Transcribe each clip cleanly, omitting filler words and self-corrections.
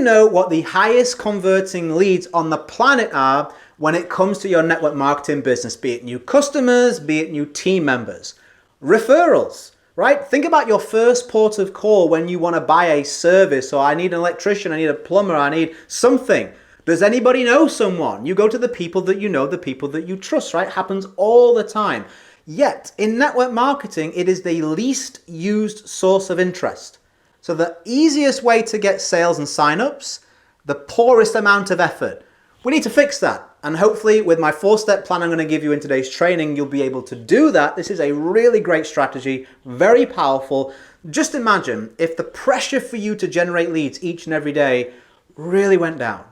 know what the highest converting leads on the planet are when it comes to your network marketing business, be it new customers, be it new team members? Referrals, right? Think about your first port of call when you want to buy a service, or I need an electrician, I need a plumber, I need something. Does anybody know someone? You go to the people that you know, the people that you trust, right? Happens all the time. Yet, in network marketing, it is the least used source of interest. So the easiest way to get sales and signups, the poorest amount of effort. We need to fix that. And hopefully with my 4-step plan I'm going to give you in today's training, you'll be able to do that. This is a really great strategy, very powerful. Just imagine if the pressure for you to generate leads each and every day really went down.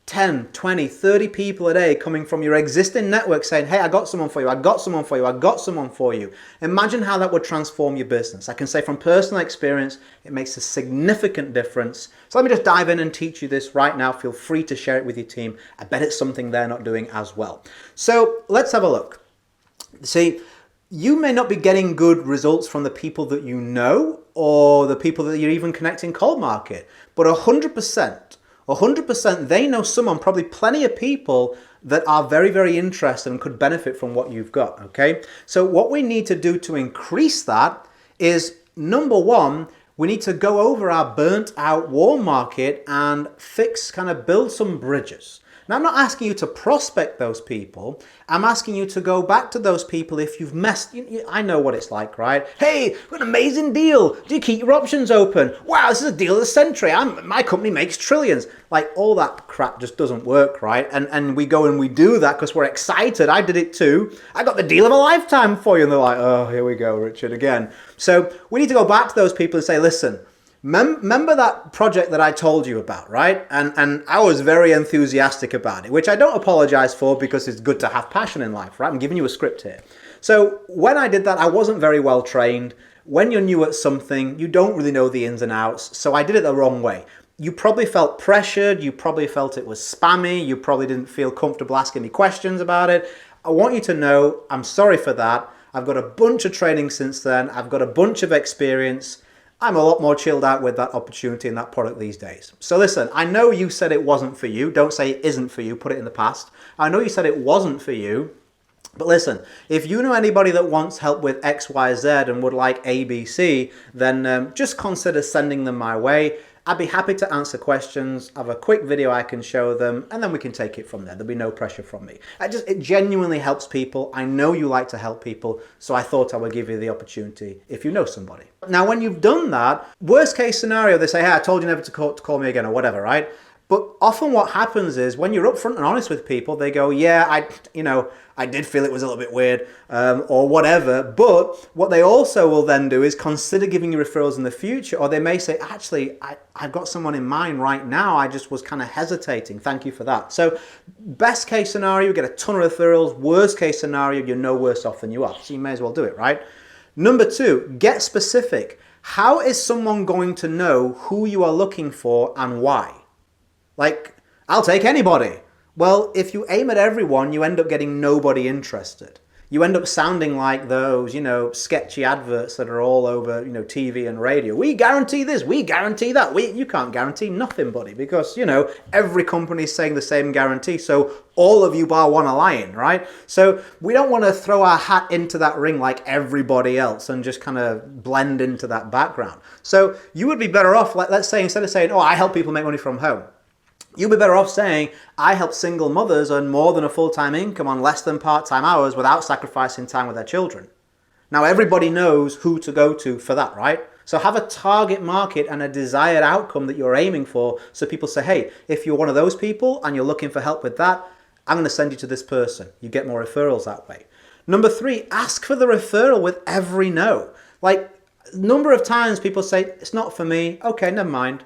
10, 20, 30 people a day coming from your existing network saying, hey, I got someone for you, I got someone for you, I got someone for you. Imagine how that would transform your business. I can say from personal experience, it makes a significant difference. So let me just dive in and teach you this right now. Feel free to share it with your team. I bet it's something they're not doing as well. So let's have a look. See, you may not be getting good results from the people that you know or the people that you're even connecting cold market, but 100%, they know someone, probably plenty of people that are very, very interested and could benefit from what you've got, okay? So what we need to do to increase that is, number one, we need to go over our burnt out warm market and build some bridges. Now, I'm not asking you to prospect those people. I'm asking you to go back to those people if you've messed. I know what it's like, right? Hey, we've got an amazing deal. Do you keep your options open? Wow, this is a deal of the century. My company makes trillions. Like, all that crap just doesn't work, right? And we go and we do that because we're excited. I did it too. I got the deal of a lifetime for you. And they're like, oh, here we go, Richard, again. So we need to go back to those people and say, listen, remember that project that I told you about, right? And I was very enthusiastic about it, which I don't apologize for because it's good to have passion in life, right? I'm giving you a script here. So when I did that, I wasn't very well trained. When you're new at something, you don't really know the ins and outs. So I did it the wrong way. You probably felt pressured. You probably felt it was spammy. You probably didn't feel comfortable asking me questions about it. I want you to know I'm sorry for that. I've got a bunch of training since then. I've got a bunch of experience. I'm a lot more chilled out with that opportunity and that product these days. So listen, I know you said it wasn't for you. Don't say it isn't for you. Put it in the past. I know you said it wasn't for you. But listen, if you know anybody that wants help with X, Y, Z and would like A, B, C, then just consider sending them my way. I'd be happy to answer questions, have a quick video I can show them, and then we can take it from there. There'll be no pressure from me. It genuinely helps people. I know you like to help people, so I thought I would give you the opportunity if you know somebody. Now, when you've done that, worst case scenario, they say, hey, I told you never to call me again or whatever, right? But often what happens is when you're upfront and honest with people, they go, yeah, I did feel it was a little bit weird or whatever. But what they also will then do is consider giving you referrals in the future. Or they may say, actually, I've got someone in mind right now. I just was kind of hesitating. Thank you for that. So best case scenario, you get a ton of referrals. Worst case scenario, you're no worse off than you are. So you may as well do it, right? Number two, get specific. How is someone going to know who you are looking for and why? Like, I'll take anybody. Well, if you aim at everyone, you end up getting nobody interested. You end up sounding like those, sketchy adverts that are all over, TV and radio. We guarantee this, we guarantee that. You can't guarantee nothing, buddy, because, every company is saying the same guarantee. So all of you bar one are lying, right? So we don't want to throw our hat into that ring like everybody else and just kind of blend into that background. So you would be better off, let's say, instead of saying, oh, I help people make money from home, you'll be better off saying, I help single mothers earn more than a full-time income on less than part-time hours without sacrificing time with their children. Now, everybody knows who to go to for that, right? So have a target market and a desired outcome that you're aiming for. So people say, hey, if you're one of those people and you're looking for help with that, I'm going to send you to this person. You get more referrals that way. Number three, ask for the referral with every no. Like, number of times people say, it's not for me. Okay, never mind.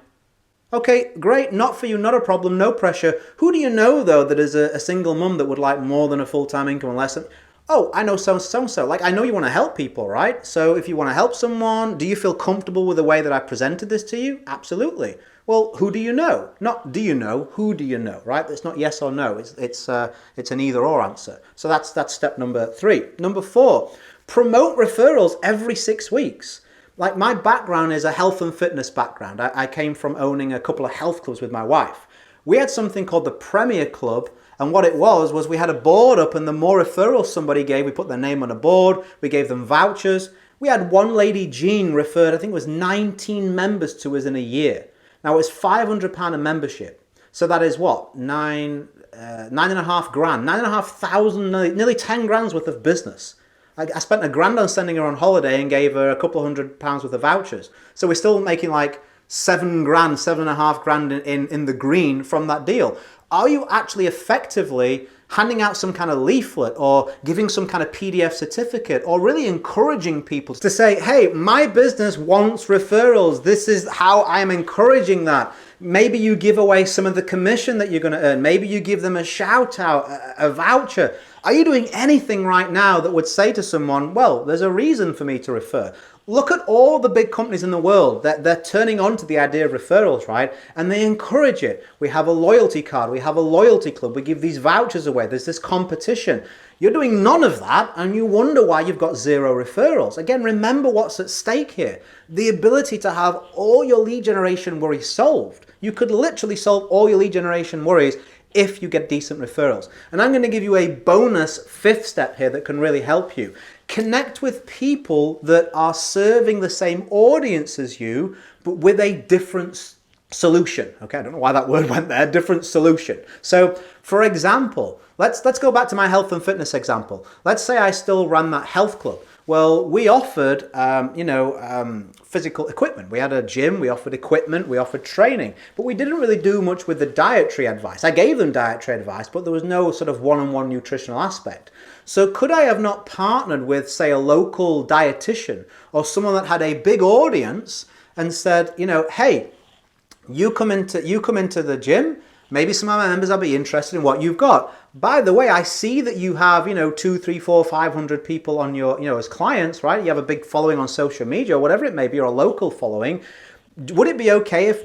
Okay, great, not for you, not a problem, no pressure. Who do you know, though, that is a single mum that would like more than a full-time income and less than... Oh, I know so-and-so. Like, I know you want to help people, right? So if you want to help someone, do you feel comfortable with the way that I presented this to you? Absolutely. Well, who do you know? Not do you know, who do you know, right? It's not yes or no. It's an either-or answer. So that's step number three. Number four, promote referrals every 6 weeks. Like my background is a health and fitness background. I came from owning a couple of health clubs with my wife. We had something called the Premier Club, and what it was we had a board up, and the more referrals somebody gave, we put their name on a board, we gave them vouchers. We had one lady, Jean, referred, I think it was 19 members to us in a year. Now it was £500 a membership. So that is what? Nine and a half grand, 9,500, nearly 10 grand's worth of business. I spent £1,000 on sending her on holiday and gave her a couple of £100 worth of vouchers. So we're still making like 7 grand, 7.5 grand in the green from that deal. Are you actually effectively handing out some kind of leaflet or giving some kind of PDF certificate or really encouraging people to say, hey, my business wants referrals. This is how I'm encouraging that. Maybe you give away some of the commission that you're going to earn. Maybe you give them a shout out, a voucher. Are you doing anything right now that would say to someone, well, there's a reason for me to refer? Look at all the big companies in the world that they're turning on to the idea of referrals, right? And they encourage it. We have a loyalty card. We have a loyalty club. We give these vouchers away. There's this competition. You're doing none of that, and you wonder why you've got 0 referrals. Again, remember what's at stake here. The ability to have all your lead generation worries solved. You could literally solve all your lead generation worries if you get decent referrals. And I'm going to give you a bonus 5th step here that can really help you. Connect with people that are serving the same audience as you, but with a different solution. Okay, I don't know why that word went there, different solution. So for example, let's go back to my health and fitness example. Let's say I still ran that health club. Well, we offered, physical equipment. We had a gym, we offered equipment, we offered training, but we didn't really do much with the dietary advice. I gave them dietary advice, but there was no sort of one-on-one nutritional aspect. So could I have not partnered with, say, a local dietitian or someone that had a big audience and said, hey, you come into the gym, maybe some of my members will be interested in what you've got. By the way, I see that you have, 2, 3, 4, 500 people on your, as clients, right? You have a big following on social media or whatever it may be, or a local following. Would it be okay if,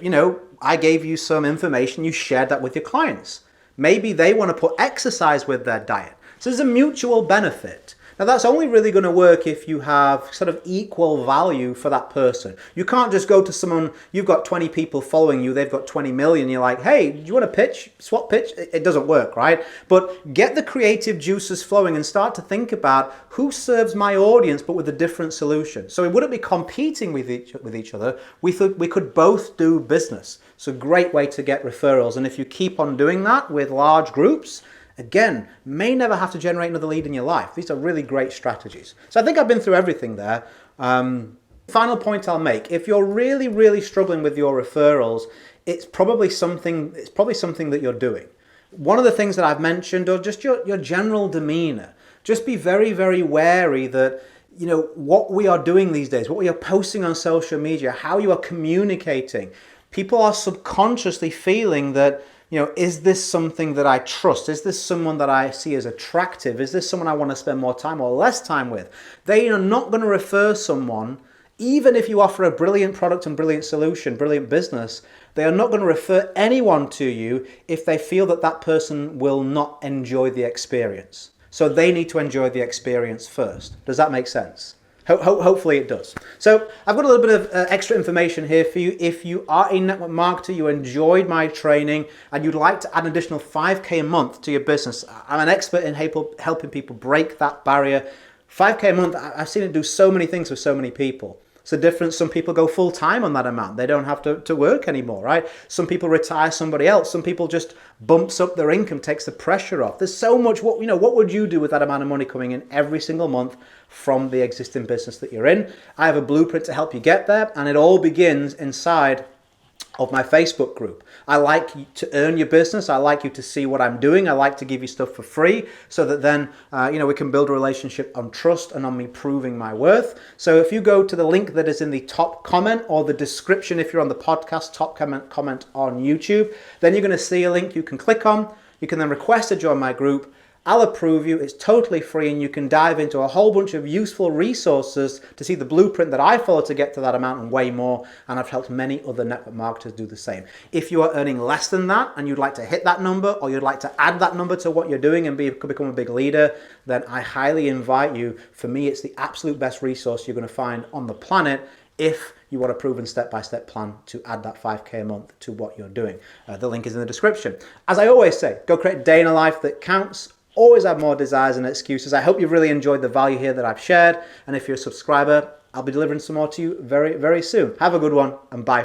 I gave you some information, you shared that with your clients? Maybe they want to put exercise with their diet. So there's a mutual benefit. Now that's only really going to work if you have sort of equal value for that person. You can't just go to someone, you've got 20 people following you, they've got 20 million, you're like, hey, do you want to pitch, swap pitch? It doesn't work, right? But get the creative juices flowing and start to think about who serves my audience but with a different solution. So we wouldn't be competing with each other. We could both do business. It's a great way to get referrals. And if you keep on doing that with large groups, again, may never have to generate another lead in your life. These are really great strategies. So I think I've been through everything there. Final point I'll make, if you're really, really struggling with your referrals, it's probably something that you're doing. One of the things that I've mentioned, or just your general demeanor, just be very, very wary that, what we are doing these days, what we are posting on social media, how you are communicating, people are subconsciously feeling that, is this something that I trust? Is this someone that I see as attractive? Is this someone I want to spend more time or less time with? They are not going to refer someone, even if you offer a brilliant product and brilliant solution, brilliant business, they are not going to refer anyone to you if they feel that that person will not enjoy the experience. So they need to enjoy the experience first. Does that make sense? Hopefully it does. So I've got a little bit of extra information here for you. If you are a network marketer, you enjoyed my training, and you'd like to add an additional 5K a month to your business, I'm an expert in helping people break that barrier. 5K a month, I've seen it do so many things for so many people. It's a difference. Some people go full time on that amount. They don't have to work anymore, right? Some people retire somebody else. Some people just bumps up their income, takes the pressure off. There's so much. What would you do with that amount of money coming in every single month from the existing business that you're in? I have a blueprint to help you get there, and it all begins inside of my Facebook group. I like you to earn your business. I like you to see what I'm doing. I like to give you stuff for free so that then, we can build a relationship on trust and on me proving my worth. So if you go to the link that is in the top comment or the description, if you're on the podcast, top comment on YouTube, then you're going to see a link you can click on. You can then request to join my group. I'll approve you. It's totally free, and you can dive into a whole bunch of useful resources to see the blueprint that I follow to get to that amount and way more. And I've helped many other network marketers do the same. If you are earning less than that and you'd like to hit that number, or you'd like to add that number to what you're doing and become a big leader, then I highly invite you. For me, it's the absolute best resource you're going to find on the planet if you want a proven step-by-step plan to add that 5K a month to what you're doing. The link is in the description. As I always say, go create a day in a life that counts. Always have more desires and excuses. I hope you've really enjoyed the value here that I've shared. And if you're a subscriber, I'll be delivering some more to you very, very soon. Have a good one, and bye.